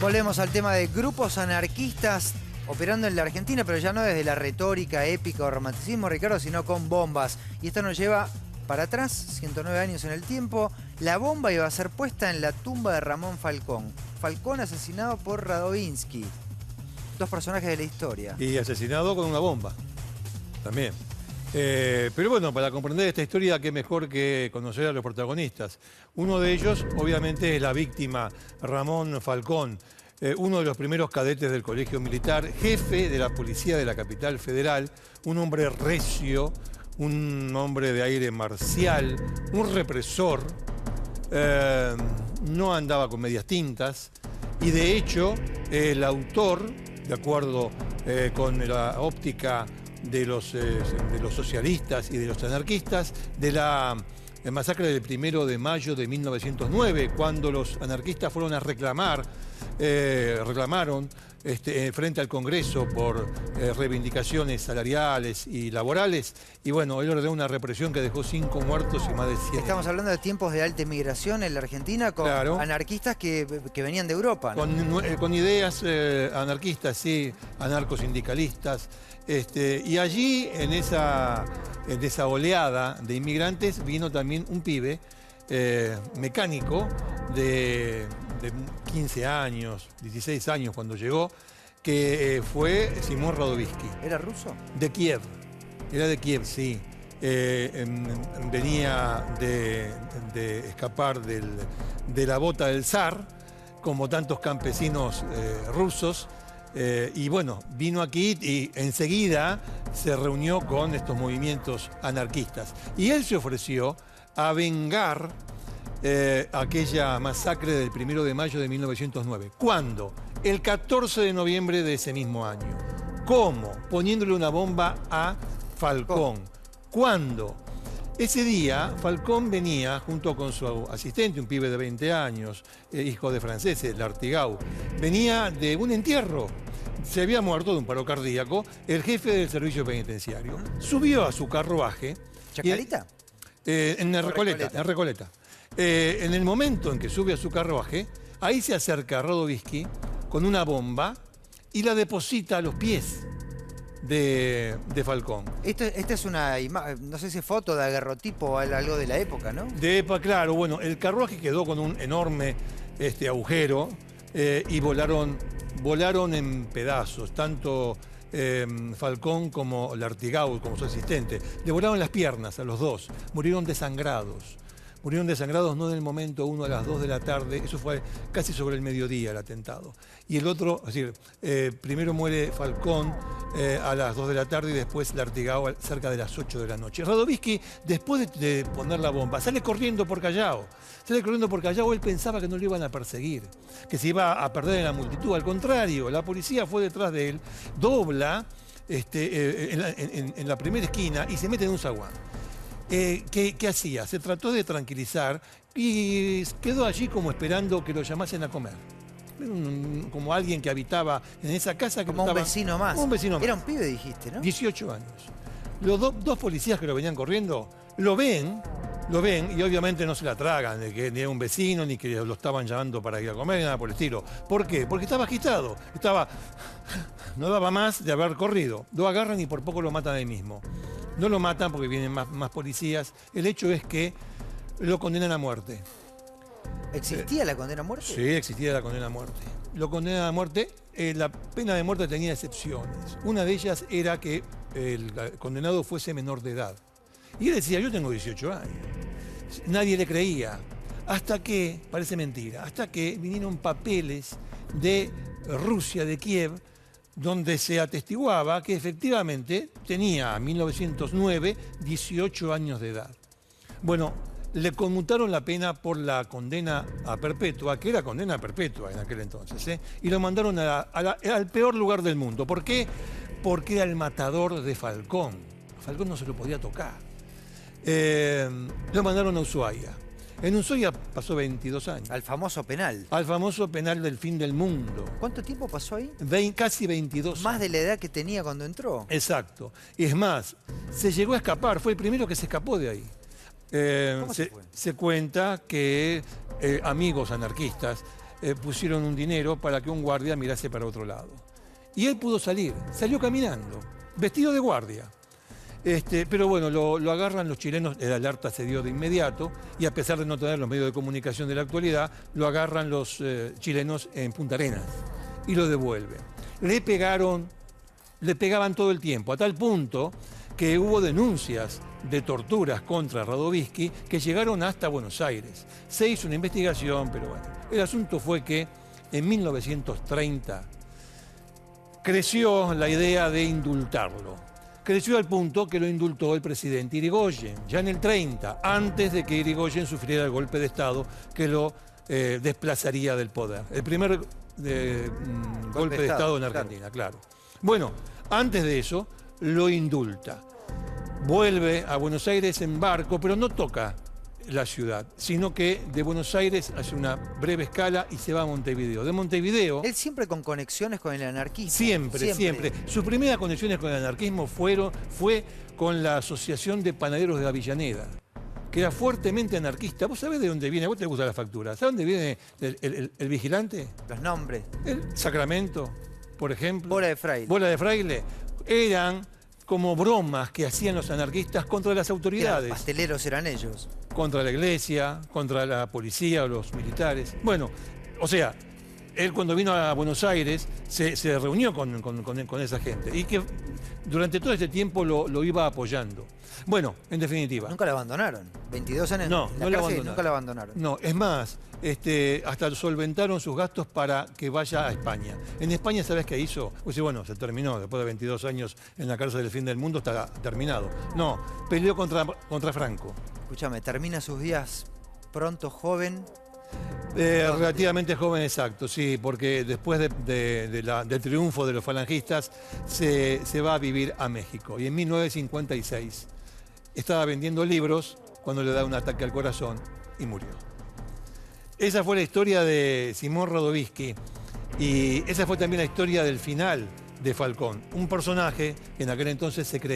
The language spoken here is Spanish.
Volvemos al tema de grupos anarquistas operando en la Argentina, pero ya no desde la retórica épica o romanticismo, Ricardo, sino con bombas. Y esto nos lleva para atrás, 109 años en el tiempo. La bomba iba a ser puesta en la tumba de Ramón Falcón. Falcón asesinado por Radovinsky. Dos personajes de la historia. Y asesinado con una bomba, también. Pero bueno, para comprender esta historia, qué mejor que conocer a los protagonistas. Uno de ellos, obviamente, es la víctima, Ramón Falcón, uno de los primeros cadetes del Colegio Militar, jefe de la Policía de la Capital Federal, un hombre recio, un hombre de aire marcial, un represor, no andaba con medias tintas, y de hecho, el autor, de acuerdo con la óptica de los socialistas y de los anarquistas, de la masacre del 1 de mayo de 1909, cuando los anarquistas fueron a reclamaron frente al Congreso por reivindicaciones salariales y laborales, y bueno, él ordenó una represión que dejó 5 muertos y más de 100. Estamos hablando de tiempos de alta inmigración en la Argentina con anarquistas que venían de Europa, ¿no? Con ideas anarquistas, sí, anarcosindicalistas. Y allí, en esa oleada de inmigrantes, vino también un pibe mecánico de 15 años, 16 años cuando llegó, que fue Simón Radovinsky. ¿Era ruso? De Kiev. Era de Kiev, sí. Venía de escapar de la bota del zar, como tantos campesinos rusos. Y bueno, vino aquí y enseguida se reunió con estos movimientos anarquistas. Y él se ofreció a vengar aquella masacre del 1 de mayo de 1909. ¿Cuándo? El 14 de noviembre de ese mismo año. ¿Cómo? Poniéndole una bomba a Falcón. ¿Cuándo? Ese día, Falcón venía junto con su asistente, un pibe de 20 años, hijo de franceses, Lartigot, venía de un entierro. Se había muerto de un paro cardíaco el jefe del servicio penitenciario. Subió a su carruaje. ¿Chacarita? En Recoleta. En el momento en que sube a su carruaje, ahí se acerca Radovinsky con una bomba y la deposita a los pies de Falcón. Esta es una no sé si foto de aguerrotipo o algo de la época, ¿no? De época, claro. Bueno, el carruaje quedó con un enorme agujero y volaron en pedazos, tanto Falcón como Lartigot, como su asistente. Le volaron las piernas a los dos, murieron desangrados. Murieron desangrados no en el momento, uno a las 2 de la tarde, eso fue casi sobre el mediodía el atentado. Y el otro, es decir, primero muere Falcón a las 2 de la tarde y después Lartigot cerca de las 8 de la noche. Radovinsky, después de poner la bomba, sale corriendo por Callao. Él pensaba que no lo iban a perseguir, que se iba a perder en la multitud. Al contrario, la policía fue detrás de él, dobla en la primera esquina y se mete en un zaguán. ¿Qué hacía? Se trató de tranquilizar y quedó allí como esperando que lo llamasen a comer. Como alguien que habitaba en esa casa. Como un vecino más. Un vecino más. Era un pibe, dijiste, ¿no? 18 años. Los dos policías que lo venían corriendo lo ven y obviamente no se la tragan de que ni era un vecino ni que lo estaban llamando para ir a comer ni nada por el estilo. ¿Por qué? Porque estaba agitado. No daba más de haber corrido. Lo agarran y por poco lo matan ahí mismo. No lo matan porque vienen más policías. El hecho es que lo condenan a muerte. ¿Existía la condena a muerte? Sí, existía la condena a muerte. Lo condenan a muerte. La pena de muerte tenía excepciones. Una de ellas era que el condenado fuese menor de edad. Y él decía, yo tengo 18 años. Nadie le creía. Hasta que, parece mentira, hasta que vinieron papeles de Rusia, de Kiev, donde se atestiguaba que efectivamente tenía, en 1909, 18 años de edad. Bueno, le conmutaron la pena por la condena a perpetua, que era condena a perpetua en aquel entonces, y lo mandaron al peor lugar del mundo. ¿Por qué? Porque era el matador de Falcón. A Falcón no se lo podía tocar. Lo mandaron a Ushuaia. En Ushuaia pasó 22 años. Al famoso penal. Al famoso penal del fin del mundo. ¿Cuánto tiempo pasó ahí? Casi 22 años. Más de la edad que tenía cuando entró. Exacto. Y es más, se llegó a escapar. Fue el primero que se escapó de ahí. ¿Cómo se fue? Se cuenta que amigos anarquistas pusieron un dinero para que un guardia mirase para otro lado. Y él pudo salir, salió caminando, vestido de guardia. Pero bueno, lo agarran los chilenos, el alerta se dio de inmediato, y a pesar de no tener los medios de comunicación de la actualidad, lo agarran los chilenos en Punta Arenas y lo devuelven. Le pegaban todo el tiempo, a tal punto que hubo denuncias de torturas contra Radovisky que llegaron hasta Buenos Aires. Se hizo una investigación, pero bueno, el asunto fue que en 1930 creció la idea de indultarlo. Creció al punto que lo indultó el presidente Irigoyen, ya en el 30, antes de que Irigoyen sufriera el golpe de Estado que lo desplazaría del poder. El primer golpe de Estado en Argentina, claro. Bueno, antes de eso, lo indulta. Vuelve a Buenos Aires en barco, pero no toca la ciudad, sino que de Buenos Aires hace una breve escala y se va a Montevideo. De Montevideo... Él siempre con conexiones con el anarquismo. Siempre. Sus primeras conexiones con el anarquismo fue con la Asociación de Panaderos de Avellaneda, que era fuertemente anarquista. ¿Vos sabés de dónde viene? ¿Vos te gustan las facturas? ¿Sabés dónde viene el vigilante? Los nombres. El Sacramento, por ejemplo. Bola de Fraile. Bola de Fraile. Eran como bromas que hacían los anarquistas contra las autoridades. Los pasteleros eran ellos. Contra la iglesia, contra la policía o los militares. Bueno, o sea, él cuando vino a Buenos Aires se reunió con esa gente y que durante todo este tiempo lo iba apoyando. Bueno, en definitiva. Nunca lo abandonaron. 22 años no, en la no cárcel, nunca lo abandonaron. No, es más, hasta solventaron sus gastos para que vaya a España. En España, ¿sabés qué hizo? Pues bueno, se terminó, después de 22 años en la cárcel del fin del mundo, está terminado. No, peleó contra Franco. Escúchame, termina sus días pronto, joven. Relativamente joven, exacto, sí, porque después del triunfo de los falangistas se va a vivir a México. Y en 1956 estaba vendiendo libros cuando le da un ataque al corazón y murió. Esa fue la historia de Simón Radovisky y esa fue también la historia del final de Falcón, un personaje que en aquel entonces se creía